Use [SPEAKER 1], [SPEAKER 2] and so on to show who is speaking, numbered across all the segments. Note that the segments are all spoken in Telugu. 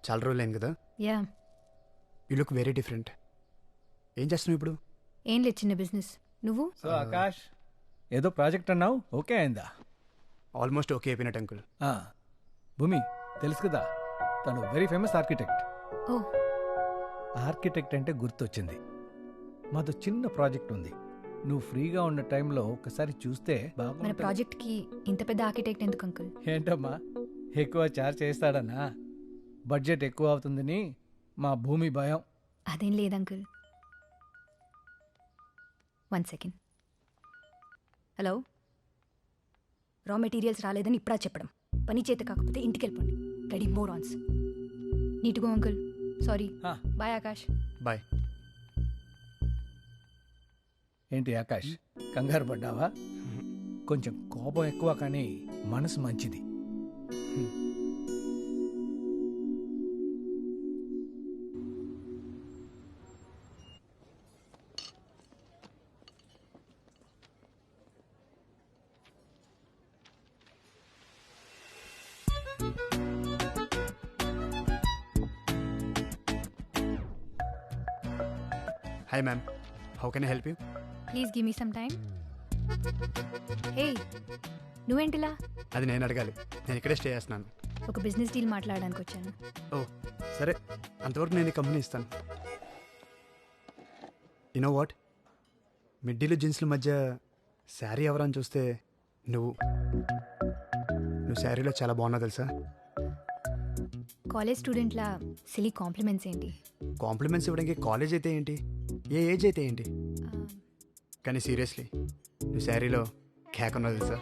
[SPEAKER 1] చాలా రోజులు అయింది కదా.
[SPEAKER 2] Yeah,
[SPEAKER 1] you look very different. ఏం చేస్తున్నావు ఇప్పుడు?
[SPEAKER 2] ఏం లేదు, చిన్న బిజినెస్. నువ్వు?
[SPEAKER 3] సో ఆకాష్, ఏదో ప్రాజెక్ట్ అన్నావు, ఓకే అయిందా?
[SPEAKER 1] ఆల్మోస్ట్ ఓకే అయిపోయినట్టు అంకుల్.
[SPEAKER 3] ఆ, భూమి తెలుసు కదా, తను వెరీ ఫేమస్ ఆర్కిటెక్ట్.
[SPEAKER 2] ఓ,
[SPEAKER 3] ఆర్కిటెక్ట్ అంటే గుర్తొచ్చింది, మాతో చిన్న ప్రాజెక్ట్ ఉంది. నువ్వు ఫ్రీగా ఉన్న టైంలో ఒకసారి చూస్తే
[SPEAKER 2] మన
[SPEAKER 3] బాగుంటుంది.
[SPEAKER 2] ప్రాజెక్ట్ కి ఇంత పెద్ద ఆర్కిటెక్ట్ ఎందుకు అంకుల్?
[SPEAKER 3] ఏంటమ్మా, ఎక్కువ చార్జ్ చేస్తాడన్నా? బడ్జెట్ ఎక్కువ అవుతుందని మా భూమి భయం.
[SPEAKER 2] అదేం లేదు uncle. 1 second. Hello, raw materials రాలేదని ఇప్పుడా చెప్పడం? పని చేత కాకపోతే ఇంటికి వెళ్ళిపోండి. రెడీ మోర్ ఆన్స్. నీట్ గో అంకుల్. సారీ.
[SPEAKER 3] ఆ.
[SPEAKER 2] బాయ్ ఆకాష్.
[SPEAKER 1] బాయ్.
[SPEAKER 3] ఏంటి ఆకాష్, కంగారు పడ్డావా? కొంచెం కోపం ఎక్కువ కానీ మనసు మంచిది.
[SPEAKER 1] Hi ma'am, how can I help you?
[SPEAKER 2] Please give me some time. Hey, నువ్వేంటిలా?
[SPEAKER 1] అది నేను అడగాలి, నేను ఇక్కడే స్టే చేస్తున్నాను.
[SPEAKER 2] ఒక బిజినెస్ డీల్ మాట్లాడడానికి వచ్చాను.
[SPEAKER 1] ఓ సరే, అంతవరకు నేను ఈ కంపెనీ ఇస్తాను. యునో వాట్, మిడ్డీలు జీన్స్ల మధ్య శారీ ఎవరని చూస్తే నువ్వు శారీలో చాలా బాగున్నావు తెలుసా.
[SPEAKER 2] కాలేజ్ స్టూడెంట్లా సిలీ కాంప్లిమెంట్స్ ఏంటి?
[SPEAKER 1] కాంప్లిమెంట్స్ ఇవ్వడానికి కాలేజ్ అయితే ఏంటి, ఏ ఏజ్ అయితే ఏంటి, కానీ సీరియస్లీ నువ్వు శారీలో క్యాక్ ఉన్నావు తెలుసా.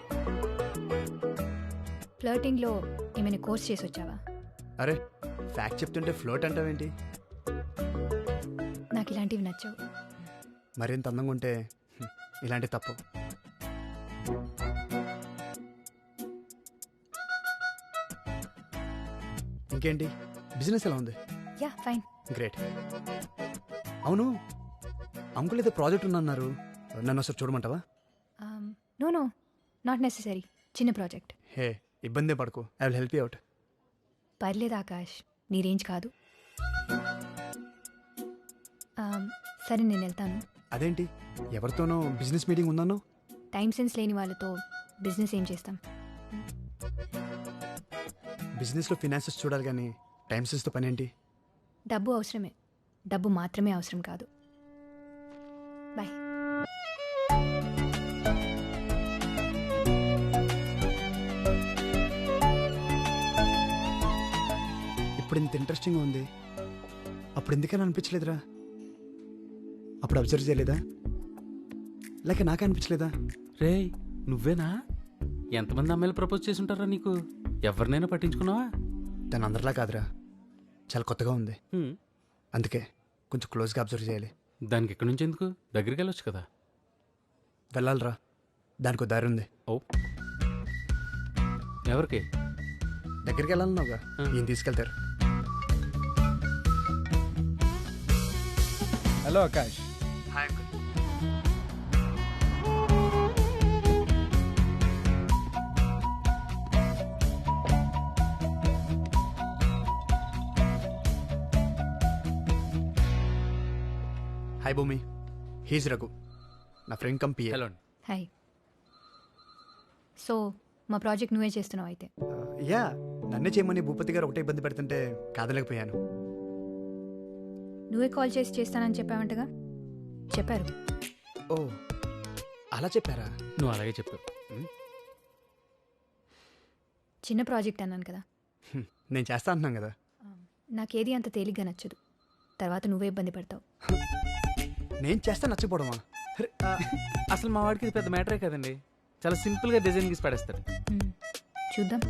[SPEAKER 2] ఫ్లర్టింగ్లో ఏమైనా కోర్స్ చేసి వచ్చావా?
[SPEAKER 1] అరే, ఫ్యాక్ట్ చెప్తుంటే ఫ్లోట్ అంటావేంటి?
[SPEAKER 2] నాకు ఇలాంటివి నచ్చవు.
[SPEAKER 1] మరింత అందంగా ఉంటే ఇలాంటి తప్పు. ఇంకేంటి, బిజినెస్ ఎలా ఉంది?
[SPEAKER 2] Yeah, fine.
[SPEAKER 1] గ్రేట్. అవును, అంకుల్ ఏదో ప్రాజెక్ట్ ఉందన్నారు, నన్ను ఒకసారి చూడమంటావా?
[SPEAKER 2] No no, not necessary. చిన్న ప్రాజెక్ట్.
[SPEAKER 1] హే, ఇబ్బందే పడకు, I will help you out.
[SPEAKER 2] పర్లేదు ఆకాష్, నీ రేంజ్ కాదు. సరే, నేను వెళ్తాను.
[SPEAKER 1] అదేంటి, ఎవరితోనో బిజినెస్ మీటింగ్ ఉందన్నో?
[SPEAKER 2] టైం సెన్స్ లేని వాళ్ళతో బిజినెస్ ఏం చేస్తాం?
[SPEAKER 1] బిజినెస్లో ఫినాన్సెస్ చూడాలి కానీ టైం సెన్స్తో పని ఏంటి?
[SPEAKER 2] డబ్బు అవసరమే, డబ్బు మాత్రమే అవసరం కాదు. బాయ్.
[SPEAKER 1] ఇప్పుడు ఇంత ఇంట్రెస్టింగ్గా ఉంది, అప్పుడు ఎందుకని అనిపించలేదురా? అప్పుడు అబ్జర్వ్ చేయలేదా, లేక నాకే అనిపించలేదా?
[SPEAKER 4] రే, నువ్వేనా? ఎంతమంది అమ్మాయిలు ప్రపోజ్ చేసి ఉంటారా నీకు? ఎవరినైనా పట్టించుకున్నావా?
[SPEAKER 1] తను అందరిలా కాదురా, చాలా కొత్తగా ఉంది,
[SPEAKER 4] హ్మ్.
[SPEAKER 1] అందుకే కొంచెం క్లోజ్గా అబ్జర్వ్ చేయాలి.
[SPEAKER 4] దానికి ఎక్కడి నుంచి ఎందుకు? దగ్గరికి వెళ్ళొచ్చు కదా.
[SPEAKER 1] వెళ్ళాలిరా, దానికి దారి ఉంది.
[SPEAKER 4] ఓ, ఎవరికి?
[SPEAKER 1] దగ్గరికి వెళ్ళాలన్నావుగా, ఈయన తీసుకెళ్తారు.
[SPEAKER 3] Hello Akash.
[SPEAKER 1] Hi uncle. Hi భూమి, హీజ్ రఘు, నా friend come PA.
[SPEAKER 4] Hello.
[SPEAKER 2] Hi. So మా ప్రాజెక్ట్ నువ్వే చేస్తున్నావు అయితే?
[SPEAKER 1] యా, నన్నే చేయమని భూపతి గారు ఒకటే ఇబ్బంది పెడుతుంటే కాదలేకపోయాను.
[SPEAKER 2] నువ్వే కాల్ చేసి చేస్తానని చెప్పావంటగా? చెప్పారు.
[SPEAKER 1] ఓ, అలా చెప్పారా?
[SPEAKER 4] నువ్వు అలాగే చెప్పు.
[SPEAKER 2] చిన్న ప్రాజెక్ట్ అన్నాను కదా.
[SPEAKER 1] నేను చేస్తా అంటున్నాను కదా.
[SPEAKER 2] నాకేది అంత తేలిగ్గా నచ్చదు, తర్వాత నువ్వే ఇబ్బంది పడతావు.
[SPEAKER 1] నేను చేస్తా నచ్చపోవడమా?
[SPEAKER 4] అసలు మా వాడికి ఇది పెద్ద మ్యాటరే కదండి, చాలా సింపుల్గా డిజైన్ గీసి పడేస్తాడు.
[SPEAKER 2] చూద్దాం.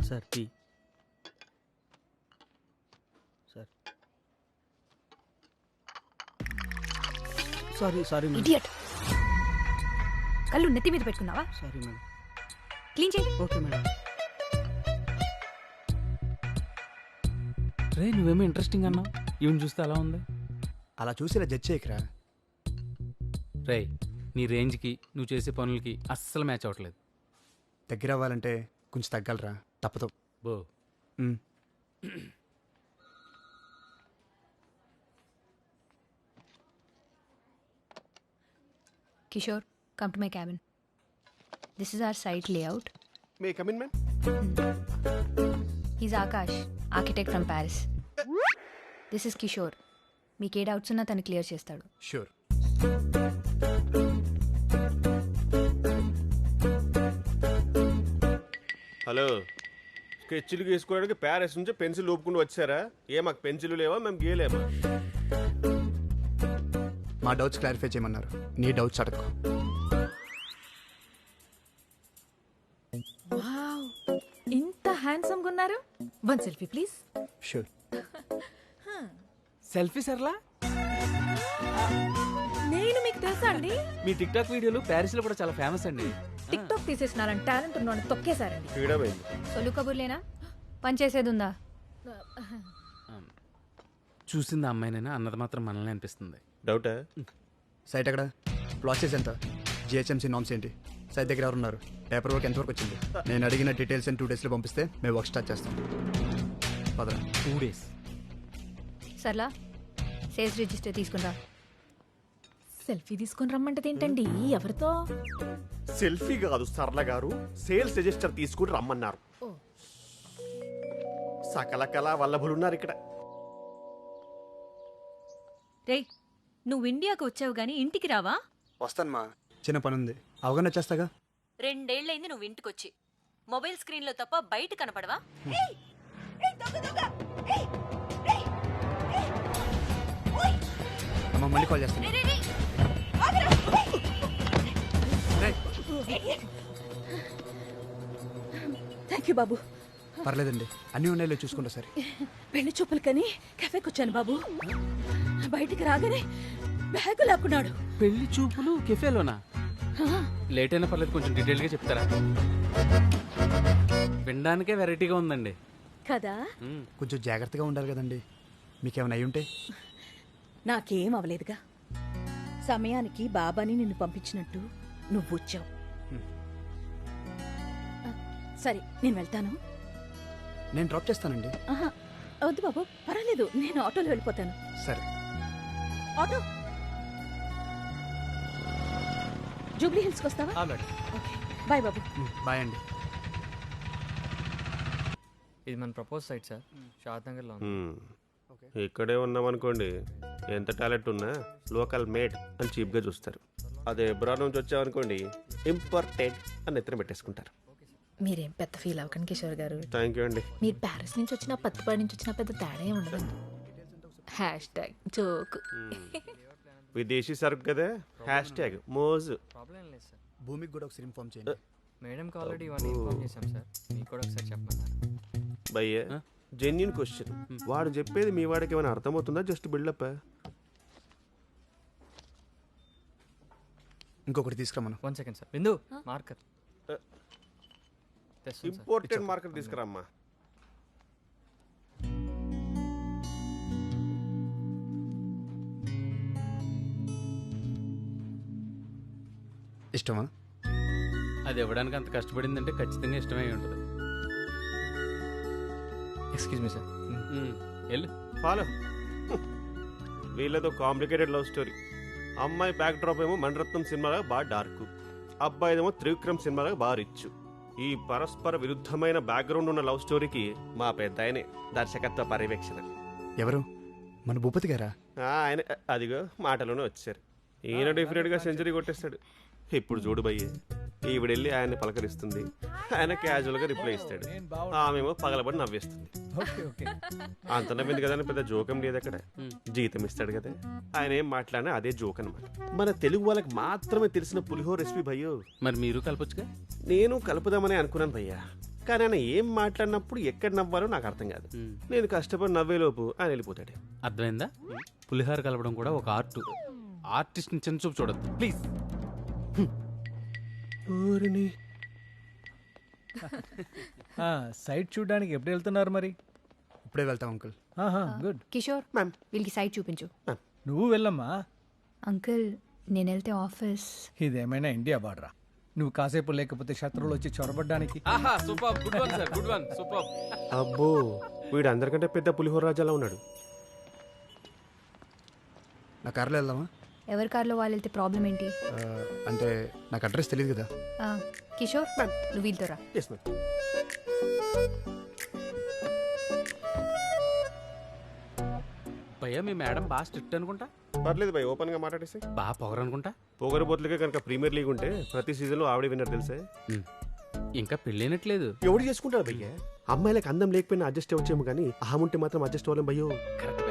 [SPEAKER 4] Sir tea. Sir sorry
[SPEAKER 2] idiot, కళ్ళు నెత్తి మీద పెట్టుకున్నావా?
[SPEAKER 4] Sorry madam.
[SPEAKER 2] క్లీన్ చేయి.
[SPEAKER 4] Okay madam. రే, నువ్వేమో ఇంట్రెస్టింగ్ అన్నావు, ఈవెన్ చూస్తే అలా ఉంది.
[SPEAKER 1] అలా చూసి ఇలా జడ్జ్ చేయకరా.
[SPEAKER 4] రే, నీ రేంజ్కి నువ్వు చేసే పనులకి అస్సలు మ్యాచ్ అవ్వట్లేదు.
[SPEAKER 1] దగ్గర అవ్వాలంటే కొంచెం తగ్గాలరా, తప్పదు.
[SPEAKER 4] బో,
[SPEAKER 1] మ్.
[SPEAKER 2] Kishore, come to my cabin. This is our site layout.
[SPEAKER 5] May come in ma'am.
[SPEAKER 2] He's Akash, architect from Paris. This is Kishore. మీకు ఏ డౌట్స్ ఉన్నా తను క్లియర్ చేస్తాడు.
[SPEAKER 1] షూర్.
[SPEAKER 5] హలో, స్కెచ్లు గీసుకోవడానికి ప్యారిస్ నుంచి పెన్సిల్ ఊపుకుంటూ వచ్చారా? మాకు పెన్సిల్ లేవా, మేము గీయలేమా?
[SPEAKER 1] మా డౌట్స్ క్లారిఫై చేయమన్నారు. నీ డౌట్స్ అడగకు.
[SPEAKER 6] వావ్, ఇంత హ్యాండ్సమ్ గా ఉన్నారు. One selfie please.
[SPEAKER 1] Sure.
[SPEAKER 4] Selfie సర్లా?
[SPEAKER 6] నేను మీకు తెలుసా అండి?
[SPEAKER 4] మీ టిక్ టాక్ వీడియోలు ప్యారిస్ లో కూడా చాలా ఫేమస్ అండి.
[SPEAKER 6] టిక్ టాక్ తీసేసినారని టాలెంట్ ఉన్నాను తొక్కేశారండి.
[SPEAKER 5] ఫ్రీడమ్ అయింది.
[SPEAKER 2] సొల్లు కబుర్లేనా? పని చేసేది ఉందా?
[SPEAKER 4] చూసింది అమ్మాయినైనా అన్నది మాత్రం మనల్ని అనిపిస్తుంది.
[SPEAKER 5] డౌటా?
[SPEAKER 1] సైట్ ఎక్కడ? ప్రాసెస్ ఎంత? జిహెచ్ఎంసీ నామ్స్ ఏంటి? సైట్ దగ్గర ఎవరు ఉన్నారు? పేపర్ వర్క్ ఎంతవరకు వచ్చింది? నేను అడిగిన డీటెయిల్స్ 2 daysలో పంపిస్తే మేము వర్క్ స్టార్ట్ చేస్తాం. పదరా.
[SPEAKER 4] 2 days.
[SPEAKER 2] సర్లా, సేల్స్ రిజిస్టర్ తీసుకుందా?
[SPEAKER 6] సెల్ఫీ తీసుకొని రమ్మంటది ఏంటండి? ఎవరితో?
[SPEAKER 5] సెల్ఫీ కాదు సరళ గారు, సేల్స్ రిజిస్టర్ తీసుకుని రమ్మన్నారు. సకల కళా వల్లభులున్నారు ఇక్కడ.
[SPEAKER 7] రేయ్, నువ్వు ఇండియాకు వచ్చావు గానీ ఇంటికి రావా?
[SPEAKER 1] వస్తాను మా, చిన్న పని ఉంది. అవగాహన వచ్చేస్తాగా.
[SPEAKER 7] 2 ఏళ్లైంది నువ్వు ఇంటికొచ్చి. మొబైల్ స్క్రీన్లో తప్ప బయట కనపడవా?
[SPEAKER 1] అమ్మ మళ్ళీ కాల్ చేస్తాను. రేయ్,
[SPEAKER 6] థ్యాంక్ యూ బాబు.
[SPEAKER 1] పర్లేదండి, అన్నీ ఉన్నాయో చూసుకుంటా సరే.
[SPEAKER 6] పెళ్లి చూపులు కని కెఫేకి వచ్చాను బాబు. బయటికి రాగానే బ్యాగు లాక్కున్నాడు.
[SPEAKER 4] పెళ్లి చూపులు కెఫేలోనా? లేట్ అయినా పర్లేదు, కొంచెం డీటెయిల్గా చెప్తారా? వినడానికే వెరైటీగా ఉందండి
[SPEAKER 6] కదా.
[SPEAKER 1] కొంచెం జాగ్రత్తగా ఉండాలి కదండి. మీకేమైనా అయి ఉంటే?
[SPEAKER 6] నాకేం అవలేదుగా. సమయానికి బాబాని నిన్ను పంపించినట్టు నువ్వు వచ్చావు. సరే, నేను వెళ్తాను.
[SPEAKER 1] నేను డ్రాప్ చేస్తానండి.
[SPEAKER 6] ఆహా, వద్దు బాబు, పర్వాలేదు, నేను ఆటోలో వెళ్ళిపోతాను.
[SPEAKER 1] సరే.
[SPEAKER 6] ఆటో జూబ్లీ హిల్స్కి వస్తావా?
[SPEAKER 1] మేడం.
[SPEAKER 6] ఓకే, బాయ్ బాబు.
[SPEAKER 1] బాయ్ అండి.
[SPEAKER 8] ఇది మన ప్రపోజ్ సైట్ సార్, షాద్ నగర్లో ఉంది.
[SPEAKER 5] ఇక్కడే ఉన్నామనుకోండి, ఎంత టాలెంట్ ఉన్నా లోకల్ మేడ్ అని చీప్గా చూస్తారు. అదే ఎబ్రాడ్ నుంచి వచ్చామనుకోండి, ఇంపార్టెంట్ అని ఎత్తున పెట్టేసుకుంటారు.
[SPEAKER 6] మీరేం పెద్ద ఫీల్ అవ్వకండి కిషోర్ గారు.
[SPEAKER 5] థ్యాంక్ యూ అండి.
[SPEAKER 6] మీరు ప్యారిస్ నుంచి వచ్చినా పత్తిపాడి నుంచి వచ్చినా పెద్ద తేడా ఏమి ఉండదండి. #జోక్.
[SPEAKER 5] విదేశీ సరుకు కదా, #, మోజు.
[SPEAKER 8] ప్రాబ్లం ఏం లేదు సార్.
[SPEAKER 1] భూమికి కూడా ఒకసారి ఇన్ఫార్మ్ చేయండి.
[SPEAKER 8] మేడంకి ఆల్రెడీ ఇవన్నీ ఇన్ఫార్మ్ చేశాం సార్, మీకు కూడా ఒకసారి చెప్పమన్నారు.
[SPEAKER 5] భయ్యే, జెన్యున్ క్వశ్చన్. వాడు చెప్పేది మీ వాడికి ఏమైనా అర్థమవుతుందా? Just buildup.
[SPEAKER 1] ఇంకొకటి తీసుకురమ్మను.
[SPEAKER 8] 1 second sir. Bindu, marker
[SPEAKER 5] important market తీసుకురామ్మా.
[SPEAKER 1] ఇష్టమా?
[SPEAKER 4] అది ఇవ్వడానికి అంత కష్టపడిందంటే ఖచ్చితంగా ఇష్టమై ఉంటుంది.
[SPEAKER 8] Excuse me sir.
[SPEAKER 4] వెళ్ళు.
[SPEAKER 5] ఫాలో. వీళ్ళతో కాంప్లికేటెడ్ లవ్ స్టోరీ. అమ్మాయి బ్యాక్ డ్రాప్ ఏమో మణిరత్నం సినిమాలో బాగా డార్క్, అబ్బాయిదేమో త్రివిక్రమ్ సినిమాలో బాగా రిచ్. ఈ పరస్పర విరుద్ధమైన బ్యాక్గ్రౌండ్ ఉన్న లవ్ స్టోరీకి మా పెద్ద ఆయనే దర్శకత్వ పర్యవేక్షణ.
[SPEAKER 1] ఎవరు? మన భూపతి గారా?
[SPEAKER 5] ఆయన అదిగో మాటలోనే వచ్చారు. ఈయన డెఫినెట్గా సెంచరీ కొట్టేస్తాడు. ఇప్పుడు చూడు భయ్యే, ఈవిడెళ్ళి ఆయన్ని పలకరిస్తుంది, ఆయన క్యాజువల్గా రిప్లై ఇస్తాడు, ఆమెమో పగలబడి నవ్వేస్తుంది. అంత నవ్వింది కదా అని పెద్ద జోకం లేదు అక్కడ. జీతం ఇస్తాడు కదా, ఆయన ఏం మాట్లాడినా అదే జోక్ అనమాట. మన తెలుగు వాళ్ళకి మాత్రమే తెలిసిన పులిహోర రెసిపీ భయ్యో.
[SPEAKER 4] మరి మీరు కలపొచ్చుగా?
[SPEAKER 5] నేను కలుపుదామని అనుకున్నాను భయ్యా, కానీ ఆయన ఏం మాట్లాడినప్పుడు ఎక్కడ నవ్వాలో నాకు అర్థం కాదు. నేను కష్టపడి నవ్వేలోపు ఆయన వెళ్ళిపోతాడు.
[SPEAKER 4] అర్థమైందా? పులిహార కలపడం కూడా ఒక ఆర్ట్. ఆర్టిస్ట్ ని చిన్న చూపు చూడద్దు ప్లీజ్.
[SPEAKER 3] సైట్ చూడడానికి ఎప్పుడు వెళ్తున్నారు మరి?
[SPEAKER 1] ఇప్పుడే వెళ్తాం అంకుల్.
[SPEAKER 3] గుడ్.
[SPEAKER 2] కిషోర్,
[SPEAKER 5] మ్యామ్.
[SPEAKER 2] వీళ్ళకి సైట్ చూపించు.
[SPEAKER 3] నువ్వు వెళ్ళమ్మా.
[SPEAKER 2] అంకుల్, నేను వెళ్తే ఆఫీస్.
[SPEAKER 3] ఇదేమైనా ఇండియా బార్డరా? నువ్వు కాసేపు లేకపోతే శత్రువులు వచ్చి చొరబడ్డానికి.
[SPEAKER 4] Super, good one sir, good one, super.
[SPEAKER 5] అబ్బో, వీడు అందరికంటే పెద్ద పులిహోర రాజాలా ఉన్నాడు.
[SPEAKER 1] నా కార్లో వెళ్దామా?
[SPEAKER 2] ఎవరి కార్లో వాళ్ళు వెళ్తే ప్రాబ్లం ఏంటి?
[SPEAKER 1] అంటే నాకు అడ్రస్ తెలియదు కదా.
[SPEAKER 2] ఆ, కిషోర్ నువ్వు వీళ్ళతో రా.
[SPEAKER 5] Yes ma'am.
[SPEAKER 4] భయ్యా మీ మేడం బాగా స్ట్రిక్ట్ అనుకుంటా,
[SPEAKER 5] పర్లేదు భయ్, ఓపెన్గా మాట్లాడేసి.
[SPEAKER 4] బాగా పొగరనుకుంటా.
[SPEAKER 5] పొగరబోతులకే కనుక ప్రీమియర్ లీగ్ ఉంటే ప్రతి సీజన్లో ఆవిడే విన్నర్ తెలుసా?
[SPEAKER 4] ఇంకా పెళ్ళైనట్లేదు.
[SPEAKER 5] ఎవడు చేసుకుంటాడు భయ్య? అమ్మాయిలకు అందం లేకపోయినా అడ్జస్ట్ అవ్వచ్చేమో కానీ అహం ఉంటే మాత్రం అడ్జస్ట్ అవ్వలేం భయ్యో.
[SPEAKER 4] కరెక్ట్